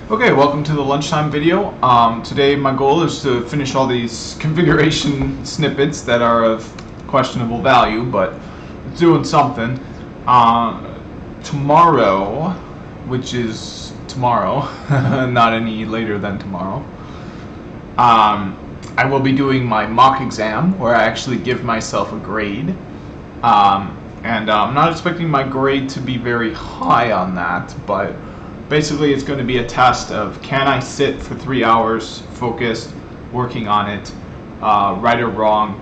Okay, welcome to the lunchtime video. Today my goal is to finish all these configuration snippets that are of questionable value, but it's doing something. Tomorrow, which is tomorrow, not any later than tomorrow, I will be doing my mock exam where I actually give myself a grade. And I'm not expecting my grade to be very high on that, but basically it's going to be a test of can I sit for 3 hours focused working on it, right or wrong.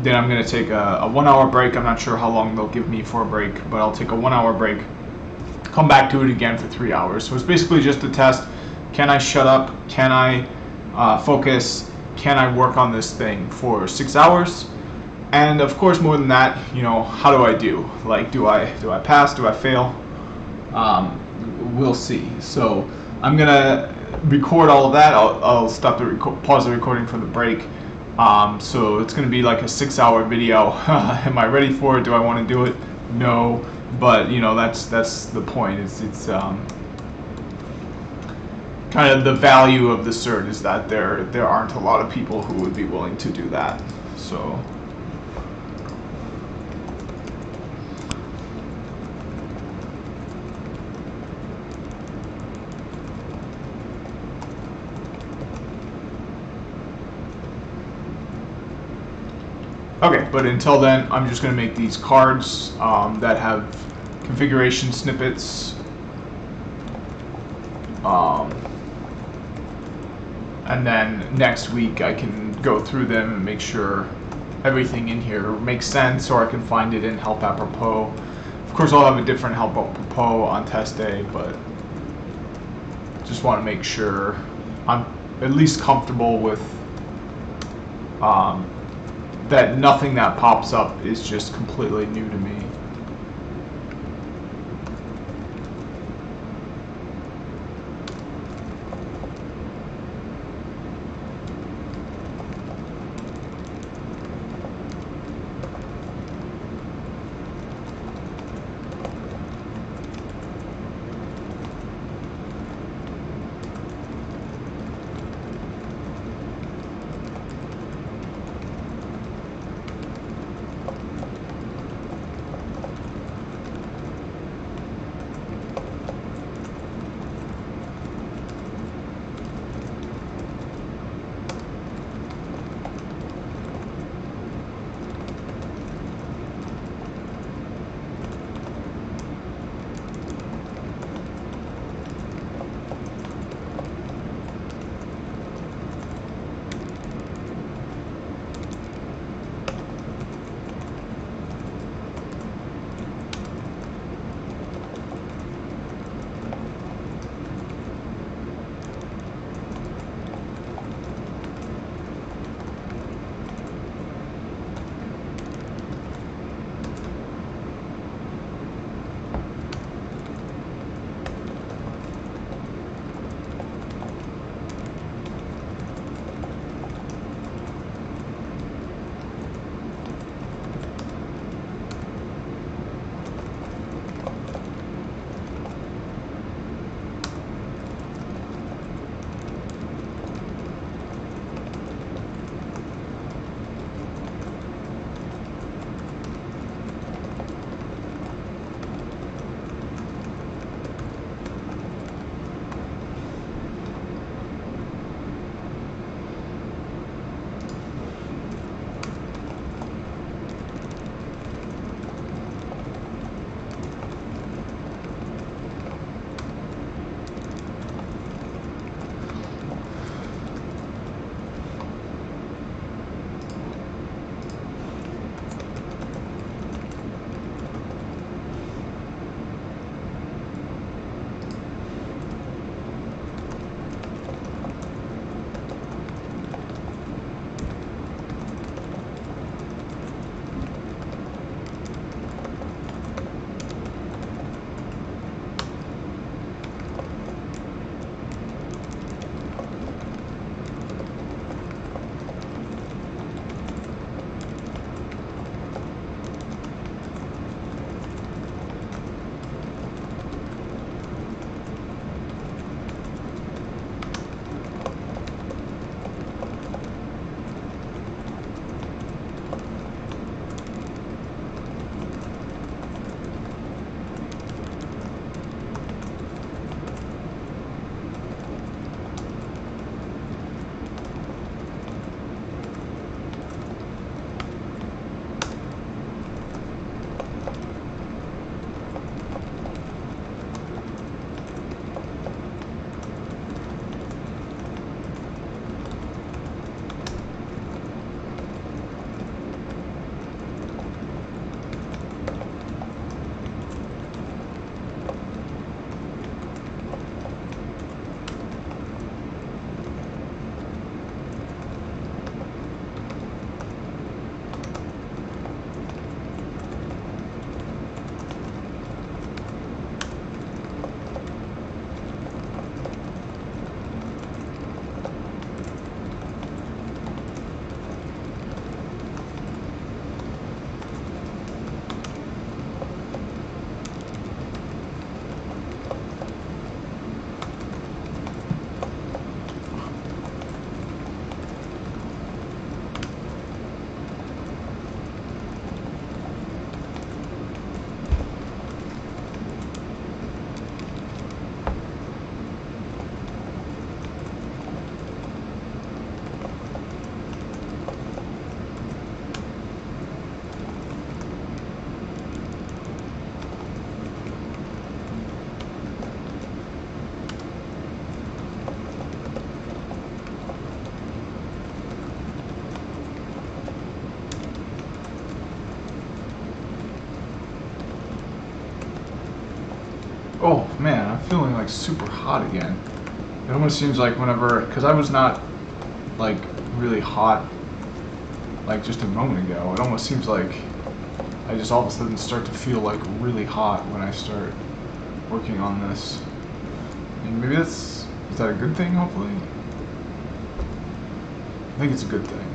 Then I'm going to take a 1 hour break. I'm not sure how long they'll give me for a break, but I'll take a 1 hour break, come back to it again for 3 hours. So it's basically just a test. Can I shut up? Can I focus? Can I work on this thing for 6 hours? And of course, more than that, how do I do? Like, do I pass? Do I fail? We'll see. So I'm gonna record all of that. I'll stop the pause the recording for the break. So it's gonna be like a 6 hour video. Am I ready for it? Do I want to do it? No, but that's the point. It's kind of the value of the cert is that there aren't a lot of people who would be willing to do that. So. Okay, but until then, I'm just going to make these cards that have configuration snippets. And then next week I can go through them and make sure everything in here makes sense, or I can find it in help apropos. Of course, I'll have a different help apropos on test day, but just want to make sure I'm at least comfortable with that nothing that pops up is just completely new to me. feeling like super hot again. It almost seems like whenever, because I was not like really hot like just a moment ago. It almost seems like I just all of a sudden start to feel like really hot when I start working on this. And maybe is that a good thing, hopefully? I think it's a good thing.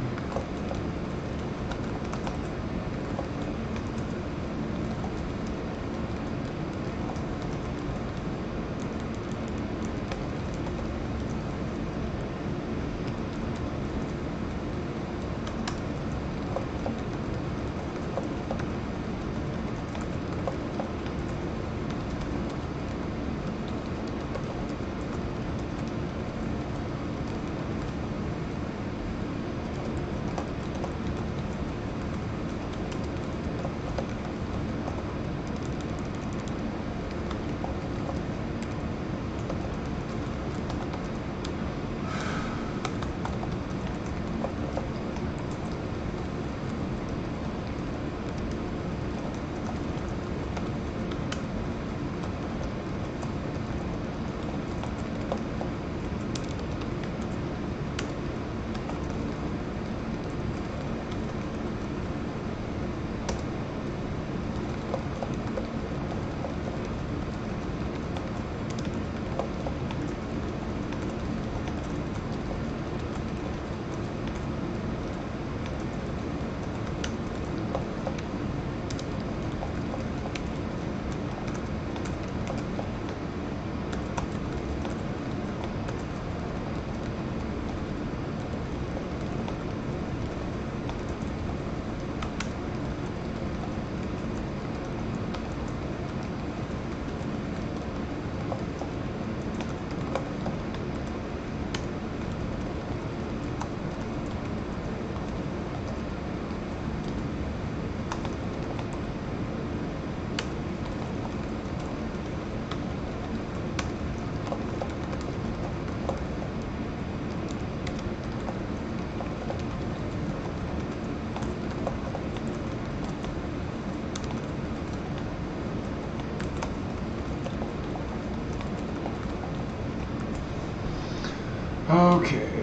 Okay.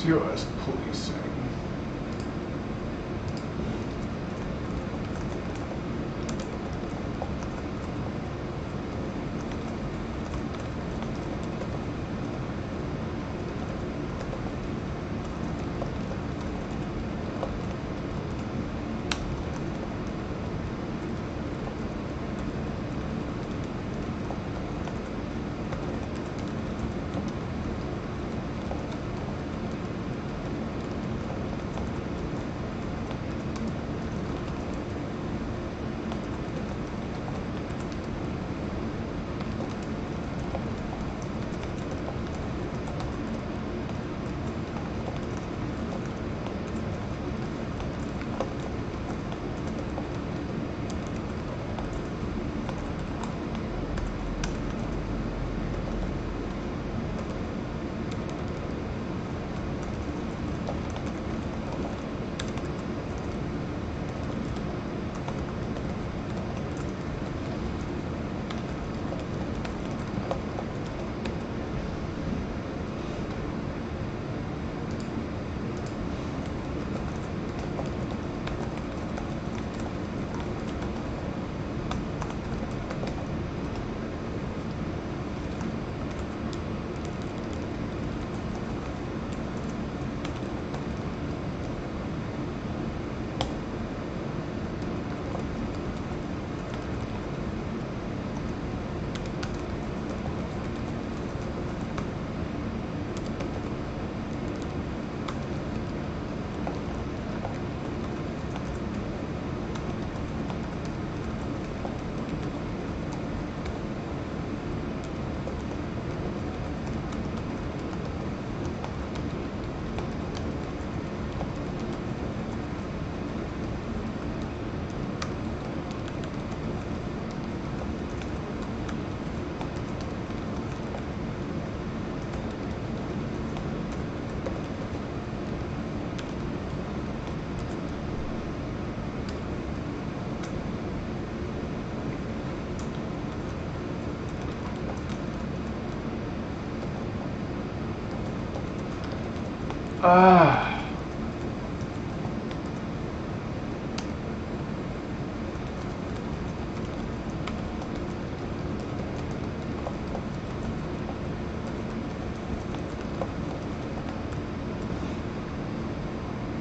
US policing.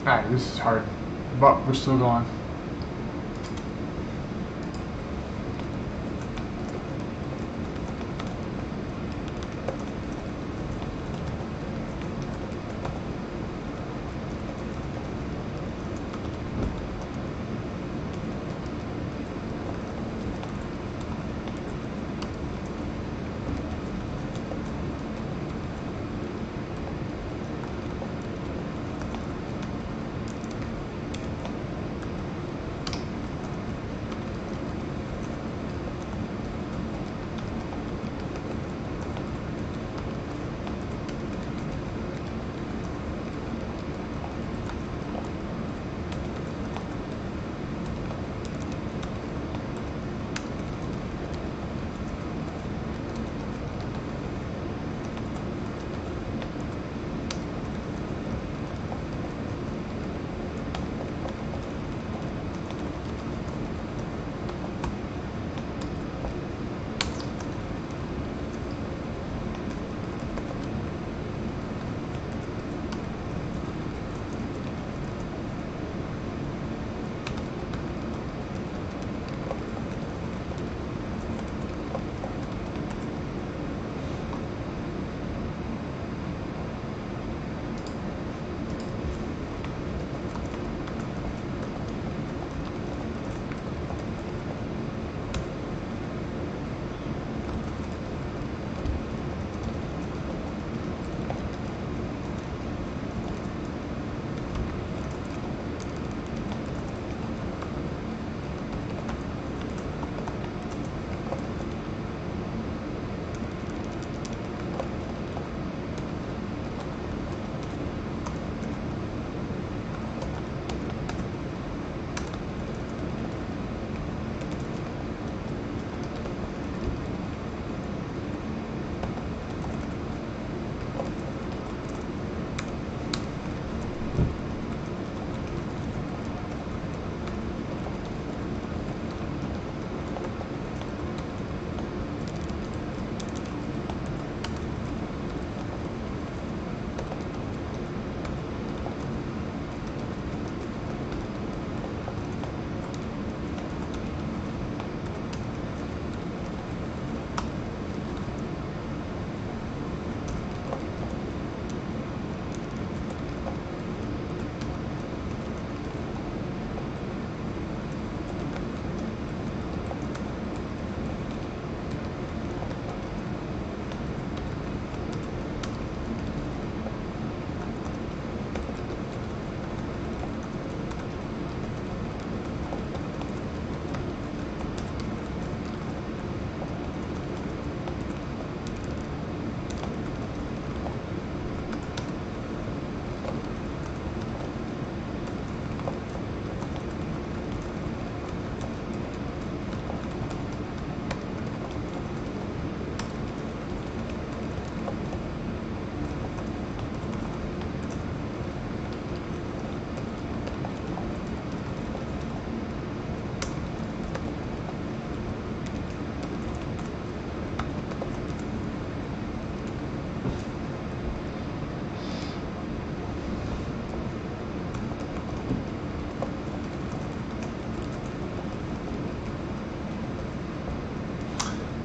Alright, this is hard, but we're still going.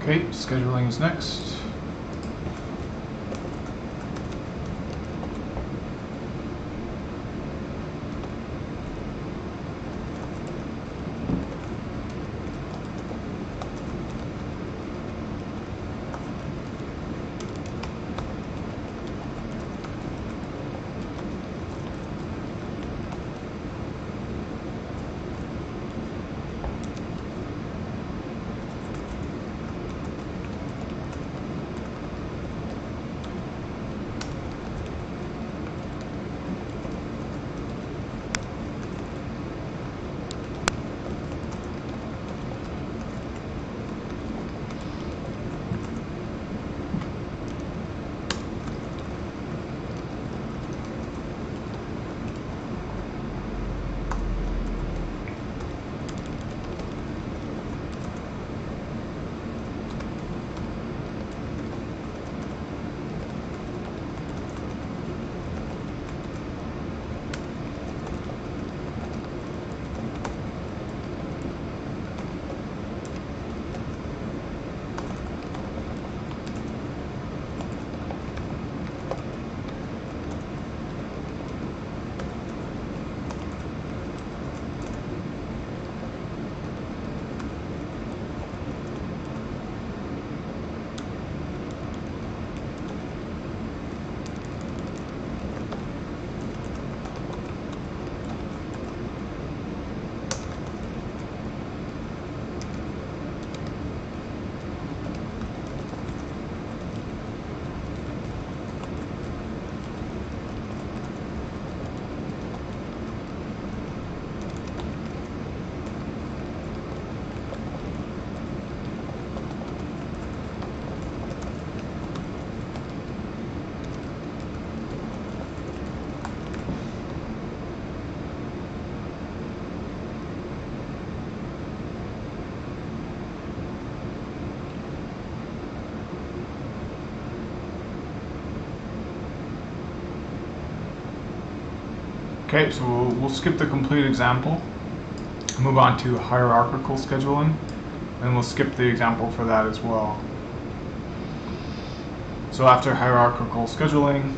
Okay, scheduling is next. Okay, so we'll skip the complete example, move on to hierarchical scheduling, and we'll skip the example for that as well. So after hierarchical scheduling,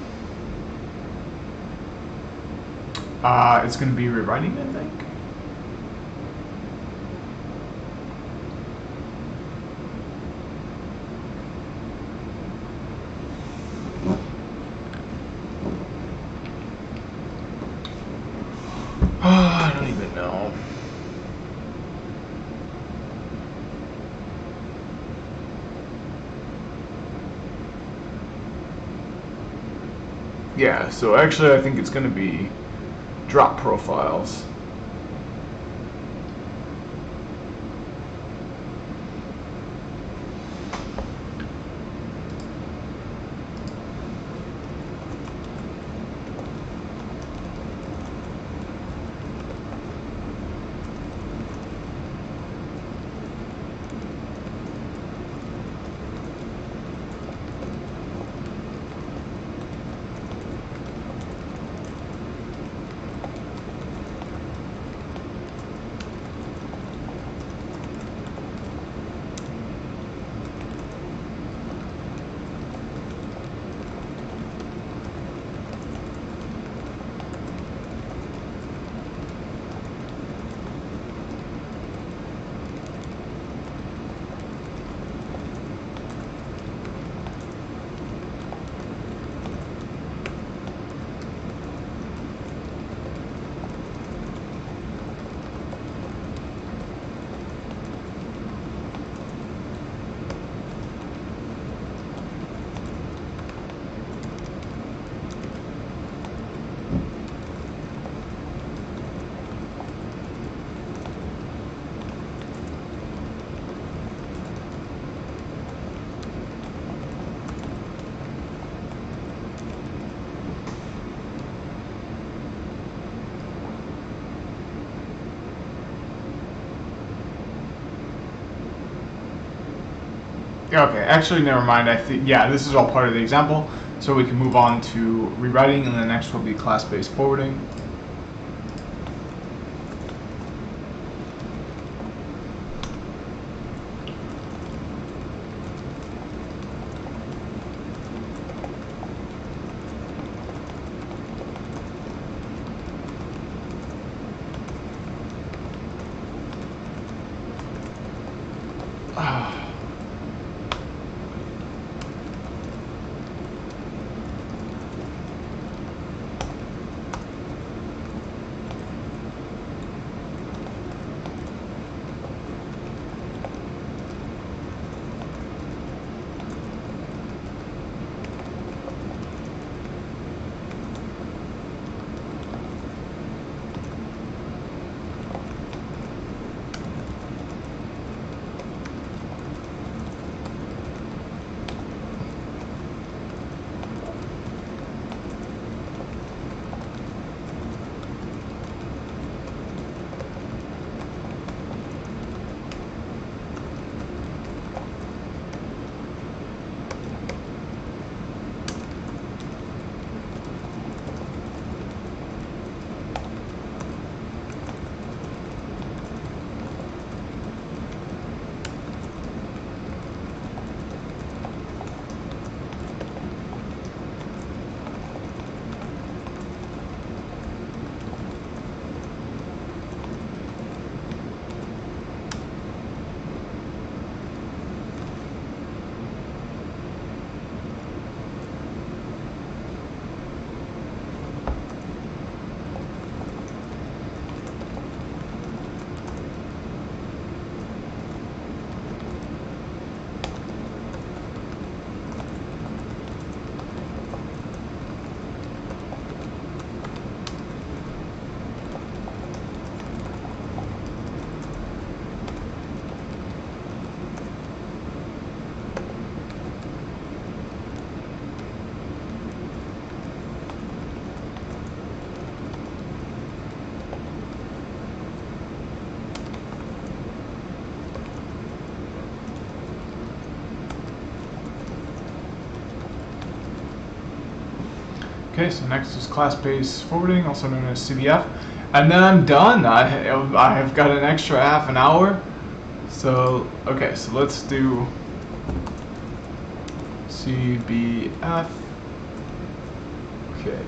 it's going to be rewriting, I think. I don't even know. Yeah, so actually I think it's going to be drop profiles. Okay, actually, never mind. I think, yeah, this is all part of the example. So we can move on to rewriting, and the next will be class-based forwarding. Okay, so next is class-based forwarding, also known as CBF, and then I'm done. I have got an extra half an hour. So okay, so let's do CBF. Okay.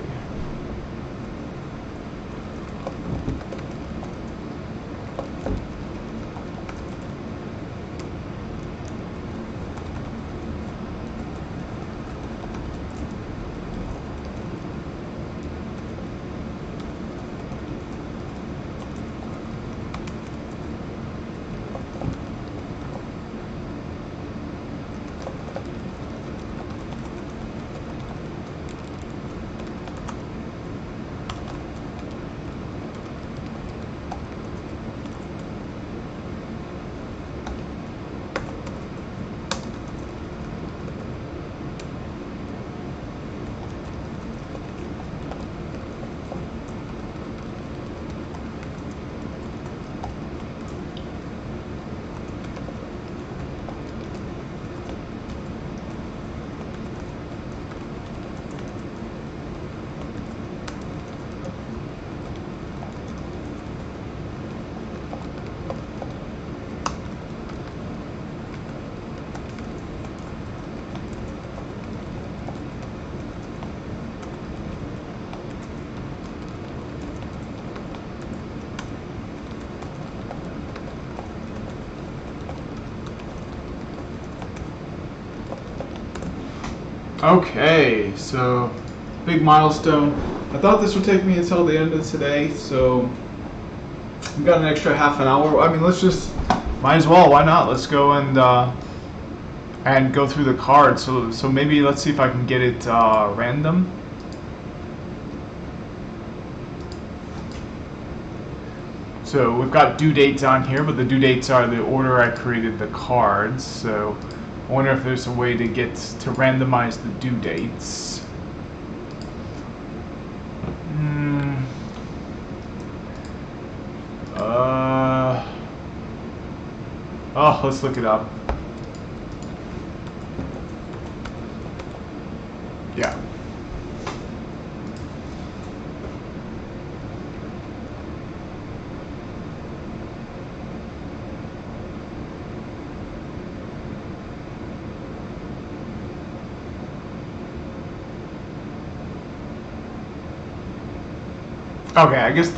Okay, so big milestone. I thought this would take me until the end of today, so we've got an extra half an hour. I mean, let's just, might as well, why not? Let's go and go through the cards. So maybe let's see if I can get it random. So we've got due dates on here, but the due dates are the order I created the cards. So I wonder if there's a way to get to randomize the due dates. Oh, let's look it up. Yeah. Okay, I guess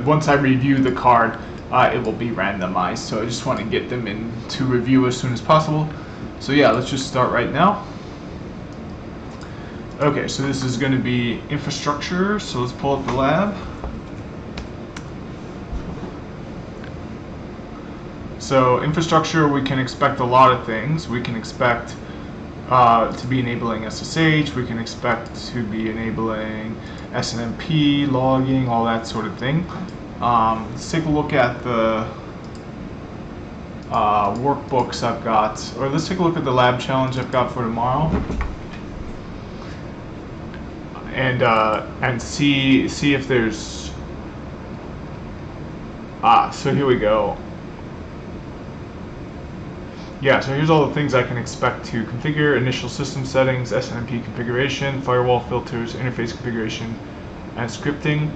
once I review the card, it will be randomized. So I just want to get them into review as soon as possible. So yeah, let's just start right now. Okay, so this is going to be infrastructure. So let's pull up the lab. So infrastructure, we can expect a lot of things. We can expect to be enabling SSH. We can expect to be enabling SNMP, logging, all that sort of thing. Let's take a look at the workbooks I've got, or let's take a look at the lab challenge I've got for tomorrow, and see if there's so here we go. Yeah, so here's all the things I can expect to configure: initial system settings, SNMP configuration, firewall filters, interface configuration, and scripting.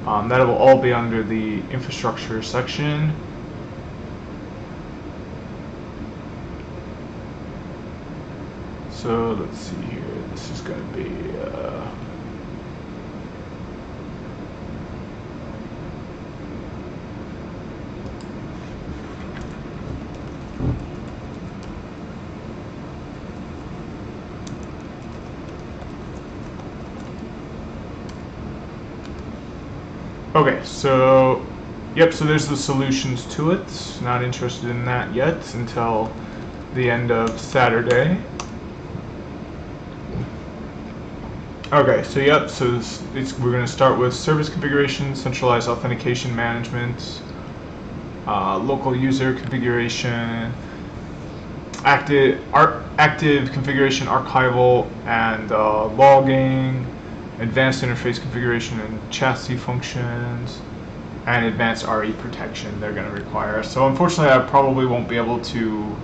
That will all be under the infrastructure section. So let's see here. This is going to be okay, so yep, so there's the solutions to it. Not interested in that yet until the end of Saturday. Okay, so yep, so we're going to start with service configuration, centralized authentication management, local user configuration, active configuration, archival, and logging, advanced interface configuration and chassis functions, and advanced RE protection they're going to require. So unfortunately I probably won't be able to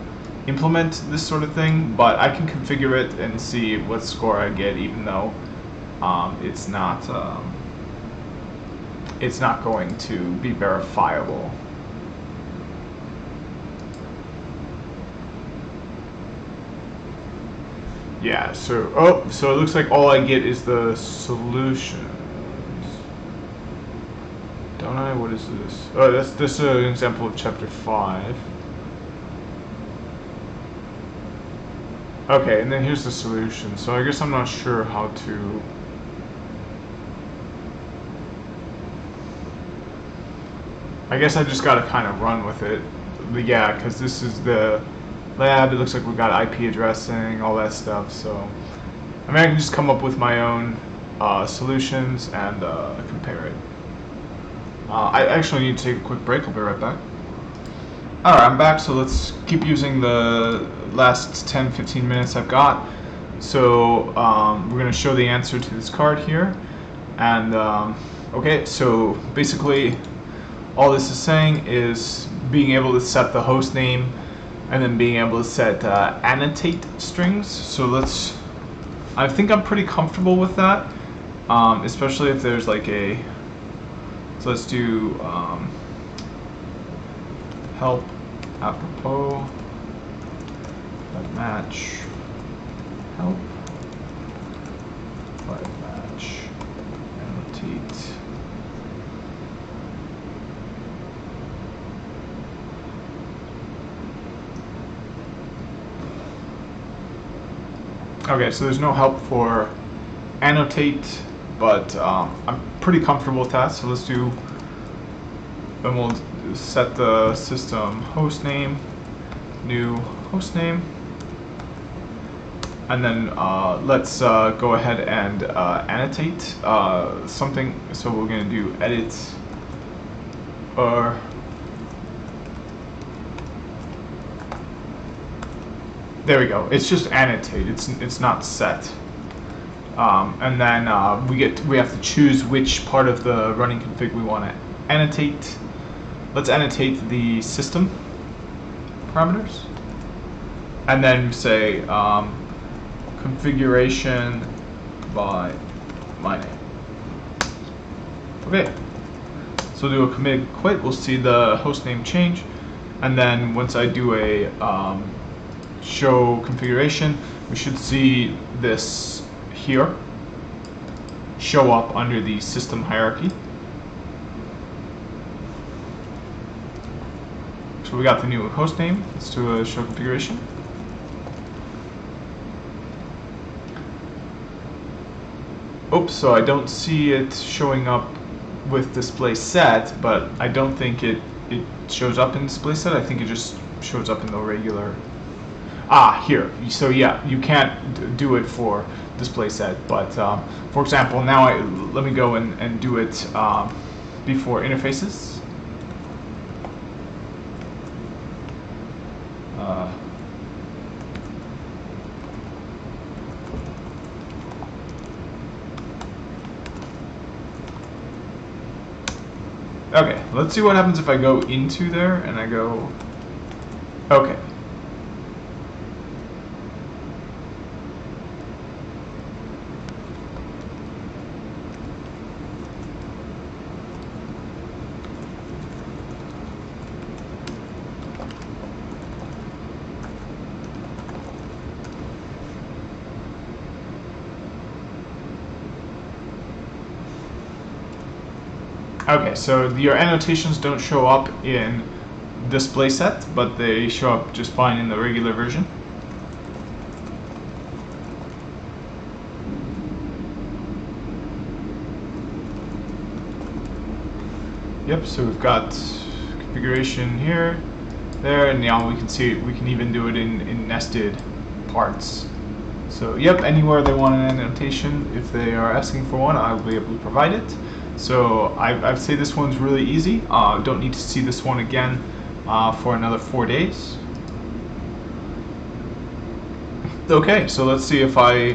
implement this sort of thing, but I can configure it and see what score I get, even though it's not going to be verifiable. Yeah, so so it looks like all I get is the solutions. Don't I? What is this? Oh, this is an example of chapter 5. Okay, and then here's the solution. So I guess I'm not sure how to. I guess I just gotta kind of run with it. But yeah, because this is the lab. It looks like we've got IP addressing, all that stuff. So I mean, I can just come up with my own solutions and compare it. I actually need to take a quick break. I'll be right back. Alright, I'm back, so let's keep using the last 10-15 minutes I've got. So we're going to show the answer to this card here. And okay, so basically all this is saying is being able to set the host name and then being able to set annotate strings. So I think I'm pretty comfortable with that, especially if there's like so let's do help apropos match help match annotate. Okay, so there's no help for annotate, but I'm pretty comfortable with that. So let's do, then we'll set the system host name, new host name, and then let's go ahead and annotate something. So we're going to do edit or there we go. It's just annotate. It's not set. And then we have to choose which part of the running config we want to annotate. Let's annotate the system parameters, and then say configuration by my name. Okay, so do a commit quit. We'll see the host name change, and then once I do a show configuration, we should see this here show up under the system hierarchy. So we got the new host name. Let's do a show configuration. Oops, so I don't see it showing up with display set, but I don't think it shows up in display set. I think it just shows up in the regular. Ah, here. So yeah, you can't do it for display set, but for example, now let me go and do it before interfaces. Okay, let's see what happens if I go into there and I go, okay. Okay, so your annotations don't show up in display set, but they show up just fine in the regular version. Yep, so we've got configuration here, there, and now we can see it, we can even do it in nested parts. So yep, anywhere they want an annotation, if they are asking for one, I will be able to provide it. So I'd say this one's really easy. Don't need to see this one again for another 4 days. Okay, so let's see if I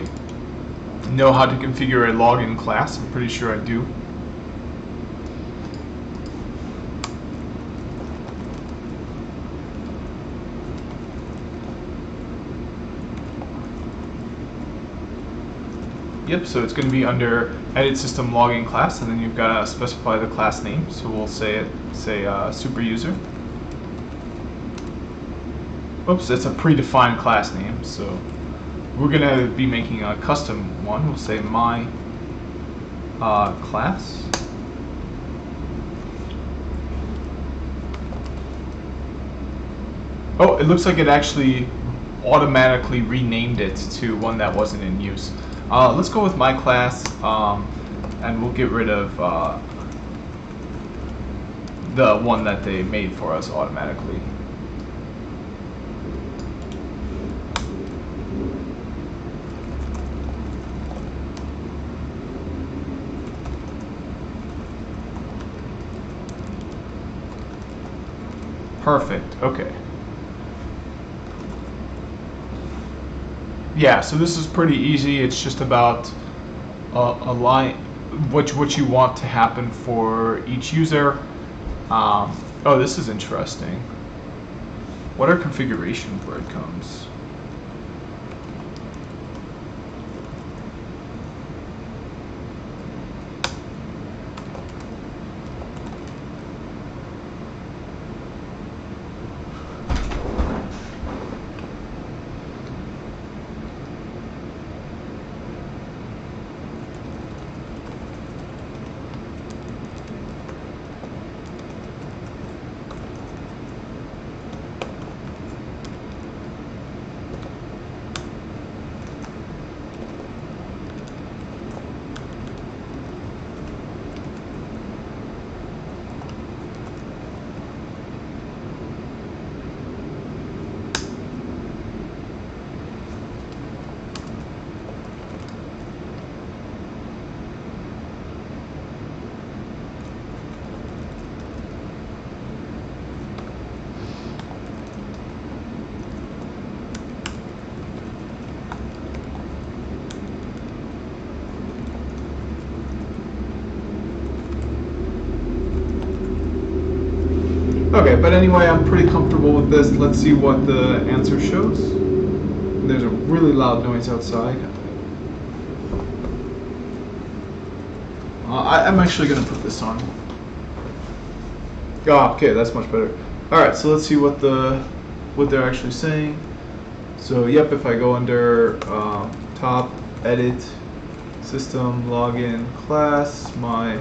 know how to configure a login class. I'm pretty sure I do. Yep, so it's going to be under edit system login class, and then you've got to specify the class name. So we'll say super user. Oops, it's a predefined class name. So we're going to be making a custom one. We'll say my class. Oh, it looks like it actually automatically renamed it to one that wasn't in use. Let's go with my class, and we'll get rid of the one that they made for us automatically. Perfect, okay. Yeah, so this is pretty easy. It's just about a line, what you want to happen for each user. Oh, this is interesting. What are configuration breadcrumbs? Okay, but anyway, I'm pretty comfortable with this. Let's see what the answer shows. There's a really loud noise outside. I'm actually going to put this on. Oh, okay, that's much better. Alright, so let's see what they're actually saying. So, yep, if I go under top, edit, system, login, class, my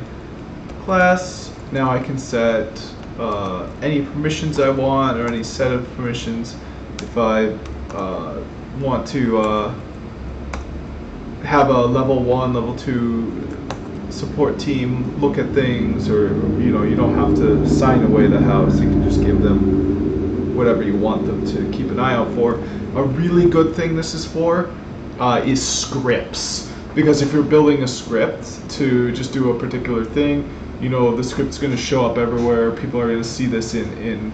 class, now I can set any permissions I want or any set of permissions. If I want to have a level 1, level 2 support team look at things, or you don't have to sign away the house. You can just give them whatever you want them to keep an eye out for. A really good thing this is for is scripts, because if you're building a script to just do a particular thing, the script's going to show up everywhere. People are going to see this in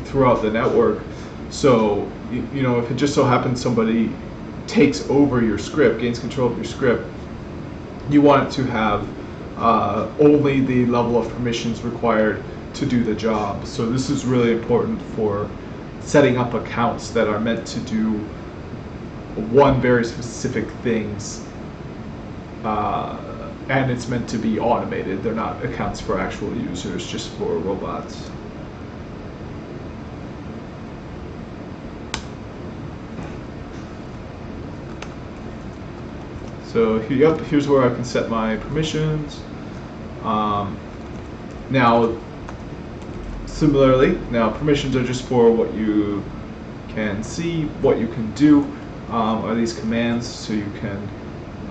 throughout the network. So if it just so happens somebody takes over your script, gains control of your script, you want it to have only the level of permissions required to do the job. So this is really important for setting up accounts that are meant to do one very specific things, and it's meant to be automated. They're not accounts for actual users, just for robots. So here's where I can set my permissions. Now, similarly, permissions are just for what you can see, what you can do. Are these commands? So you can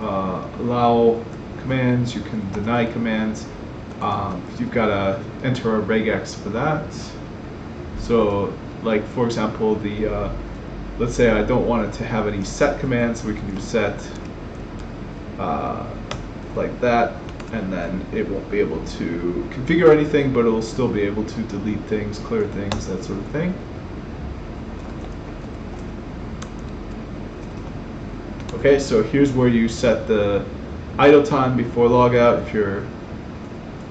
allow commands, you can deny commands. You've got to enter a regex for that. So, like for example, let's say I don't want it to have any set commands, so we can do set. Like that, and then it won't be able to configure anything, but it will still be able to delete things, clear things, that sort of thing. Okay, so here's where you set the idle time before logout. If you're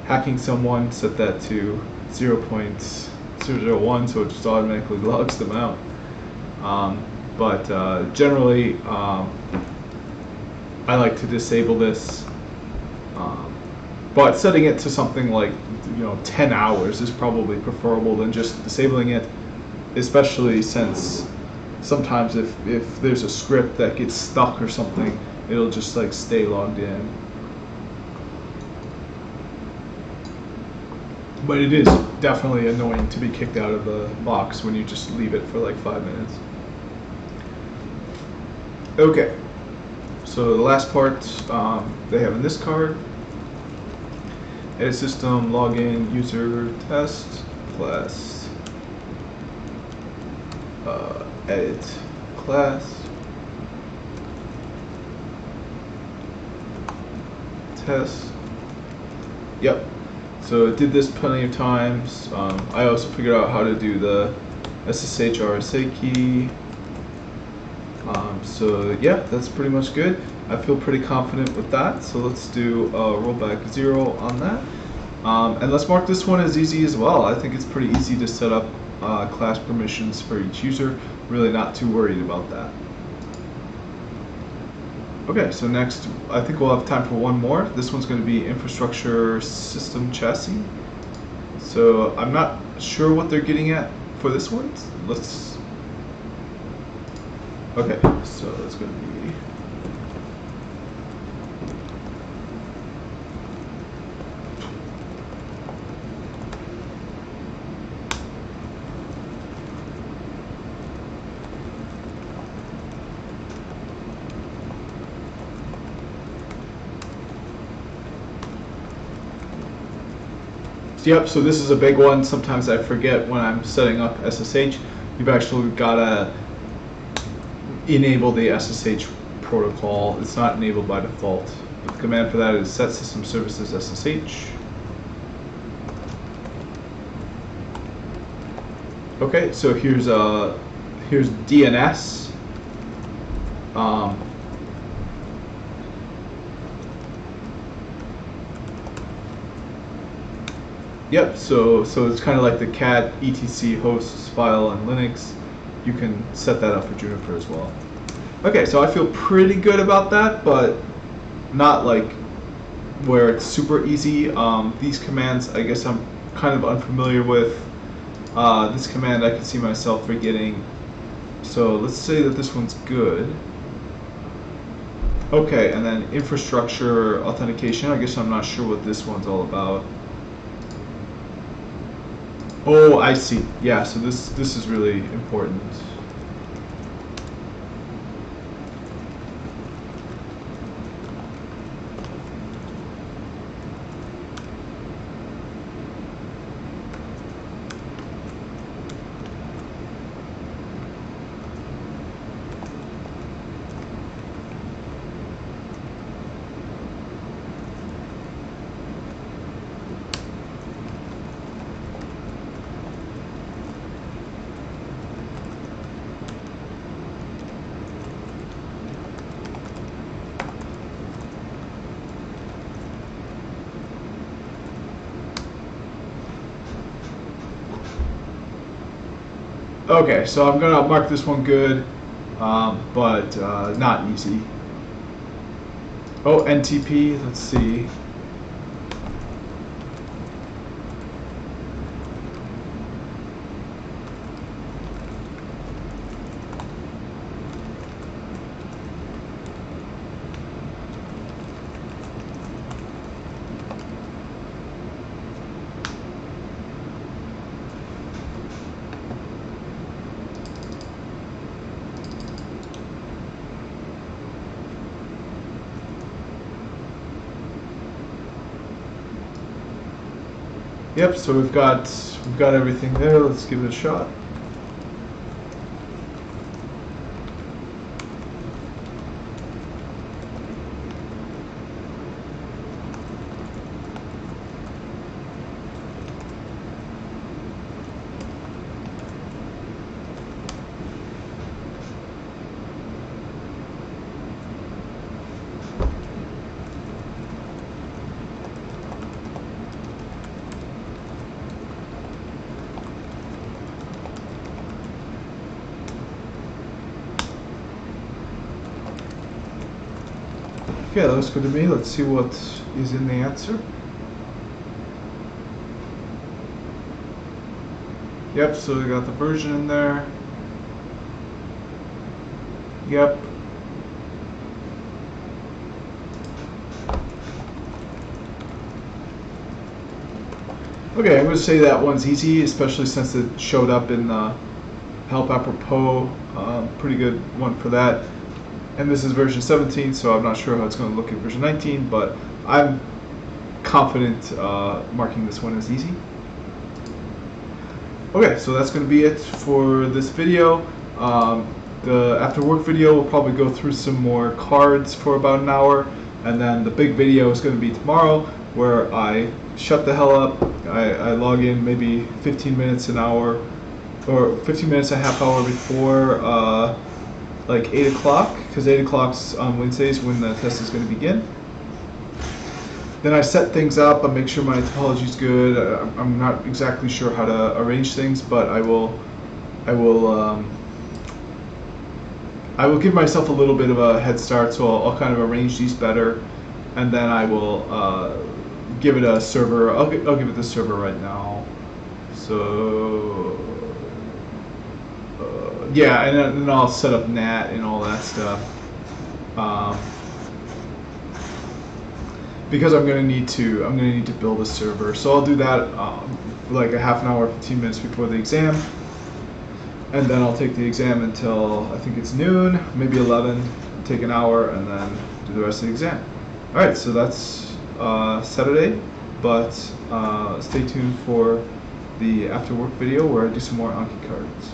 hacking someone, set that to 0.001, so it just automatically logs them out. But generally, I like to disable this, but setting it to something like 10 hours is probably preferable than just disabling it, especially since sometimes if there's a script that gets stuck or something, it'll just like stay logged in. But it is definitely annoying to be kicked out of the box when you just leave it for like 5 minutes. Okay. So the last part they have in this card: edit system, login, user, test, class, edit class, test. Yep. So I did this plenty of times. I also figured out how to do the SSH RSA key. So yeah, that's pretty much good. I feel pretty confident with that. So let's do rollback 0 on that. And let's mark this one as easy as well. I think it's pretty easy to set up class permissions for each user. Really not too worried about that. Okay, so next I think we'll have time for one more. This one's going to be infrastructure system chassis. So I'm not sure what they're getting at for this one. Okay, so it's going to be yep, so this is a big one. Sometimes I forget when I'm setting up SSH. You've actually got to enable the SSH protocol. It's not enabled by default. The command for that is set system services SSH. Okay, so here's DNS. Yep, so it's kind of like the cat etc hosts file on Linux. You can set that up for Juniper as well. Okay, so I feel pretty good about that, but not like where it's super easy. These commands, I guess I'm kind of unfamiliar with. This command I can see myself forgetting. So let's say that this one's good. Okay, and then infrastructure authentication. I guess I'm not sure what this one's all about. Oh, I see. Yeah, so this is really important. Okay, so I'm gonna mark this one good, but not easy. Oh, NTP, let's see. Yep, so we've got everything there. Let's give it a shot. Okay, that looks good to me. Let's see what is in the answer. Yep, so we got the version in there. Yep. Okay, I'm going to say that one's easy, especially since it showed up in the help apropos. Pretty good one for that. And this is version 17, so I'm not sure how it's going to look in version 19, but I'm confident marking this one as easy. Okay, so that's going to be it for this video. The after work video will probably go through some more cards for about an hour, and then the big video is going to be tomorrow, where I shut the hell up. I log in maybe 15 minutes an hour, or 15 minutes a half hour before like 8 o'clock, because 8 o'clock's on Wednesdays when the test is going to begin. Then I set things up, I make sure my topology's good. I'm not exactly sure how to arrange things, but I will give myself a little bit of a head start, so I'll kind of arrange these better, and then I will give it a server. I'll give it the server right now. So yeah, and then I'll set up NAT and all that stuff. Because I'm gonna need to build a server. So I'll do that like a half an hour, 15 minutes before the exam, and then I'll take the exam until I think it's noon, maybe 11. Take an hour, and then do the rest of the exam. All right, so that's Saturday, but stay tuned for the after work video where I do some more Anki cards.